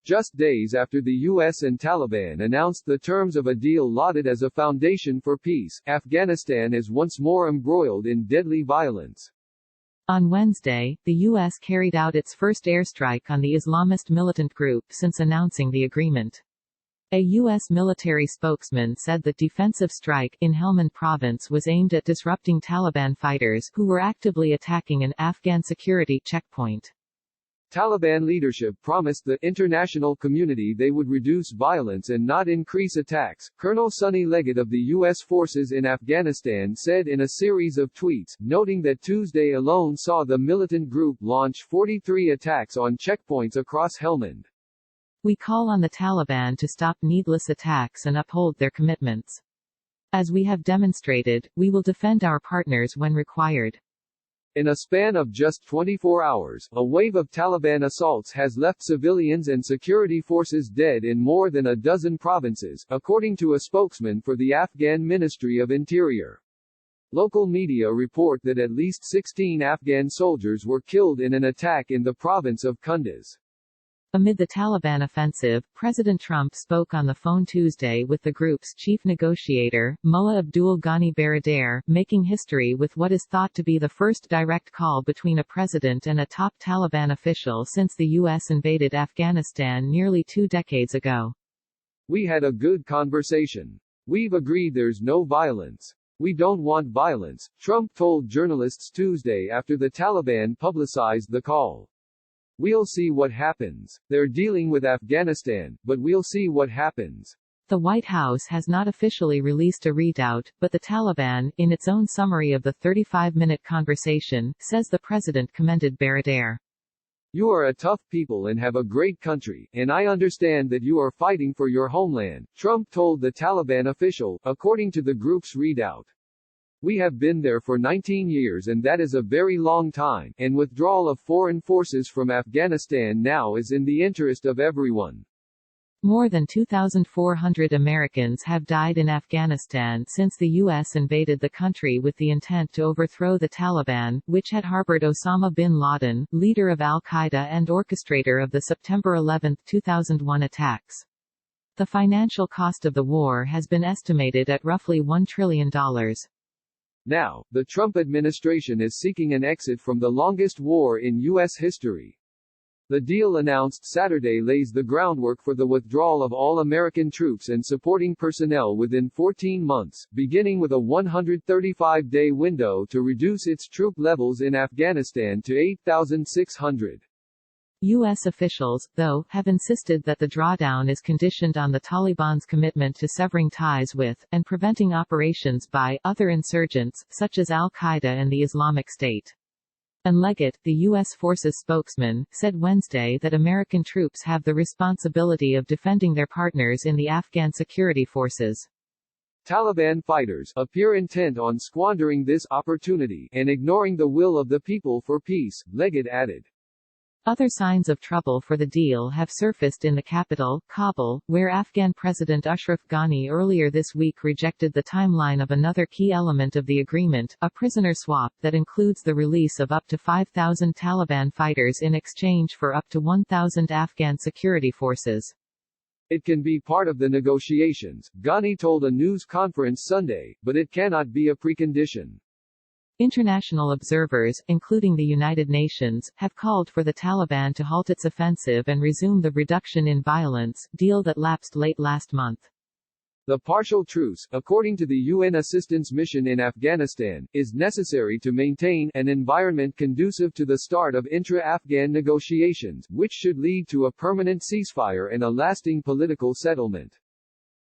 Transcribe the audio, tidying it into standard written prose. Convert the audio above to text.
Just days after the U.S. and Taliban announced the terms of a deal lauded as a foundation for peace, Afghanistan is once more embroiled in deadly violence. On Wednesday, the U.S. carried out its first airstrike on the Islamist militant group since announcing the agreement. A U.S. military spokesman said the defensive strike in Helmand province was aimed at disrupting Taliban fighters who were actively attacking an Afghan security checkpoint. Taliban leadership promised the international community they would reduce violence and not increase attacks, Colonel Sonny Leggett of the U.S. forces in Afghanistan said in a series of tweets, noting that Tuesday alone saw the militant group launch 43 attacks on checkpoints across Helmand. We call on the Taliban to stop needless attacks and uphold their commitments. As we have demonstrated, we will defend our partners when required. In a span of just 24 hours, a wave of Taliban assaults has left civilians and security forces dead in more than a dozen provinces, according to a spokesman for the Afghan Ministry of Interior. Local media report that at least 16 Afghan soldiers were killed in an attack in the province of Kunduz. Amid the Taliban offensive, President Trump spoke on the phone Tuesday with the group's chief negotiator, Mullah Abdul Ghani Baradar, making history with what is thought to be the first direct call between a president and a top Taliban official since the U.S. invaded Afghanistan nearly 2 decades ago. We had a good conversation. We've agreed there's no violence. We don't want violence, Trump told journalists Tuesday after the Taliban publicized the call. We'll see what happens. They're dealing with Afghanistan, but we'll see what happens. The White House has not officially released a readout, but the Taliban, in its own summary of the 35-minute conversation, says the president commended Baradar. You are a tough people and have a great country, and I understand that you are fighting for your homeland, Trump told the Taliban official, according to the group's readout. We have been there for 19 years and that is a very long time, and withdrawal of foreign forces from Afghanistan now is in the interest of everyone. More than 2,400 Americans have died in Afghanistan since the U.S. invaded the country with the intent to overthrow the Taliban, which had harbored Osama bin Laden, leader of al-Qaeda and orchestrator of the September 11, 2001 attacks. The financial cost of the war has been estimated at roughly $1 trillion. Now, the Trump administration is seeking an exit from the longest war in U.S. history. The deal announced Saturday lays the groundwork for the withdrawal of all American troops and supporting personnel within 14 months, beginning with a 135-day window to reduce its troop levels in Afghanistan to 8,600. U.S. officials, though, have insisted that the drawdown is conditioned on the Taliban's commitment to severing ties with, and preventing operations by, other insurgents, such as al-Qaeda and the Islamic State. And Leggett, the U.S. forces spokesman, said Wednesday that American troops have the responsibility of defending their partners in the Afghan security forces. Taliban fighters appear intent on squandering this opportunity and ignoring the will of the people for peace, Leggett added. Other signs of trouble for the deal have surfaced in the capital, Kabul, where Afghan President Ashraf Ghani earlier this week rejected the timeline of another key element of the agreement, a prisoner swap that includes the release of up to 5,000 Taliban fighters in exchange for up to 1,000 Afghan security forces. It can be part of the negotiations, Ghani told a news conference Sunday, but it cannot be a precondition. International observers, including the United Nations, have called for the Taliban to halt its offensive and resume the reduction in violence deal that lapsed late last month. The partial truce, according to the UN assistance mission in Afghanistan, is necessary to maintain an environment conducive to the start of intra-Afghan negotiations, which should lead to a permanent ceasefire and a lasting political settlement.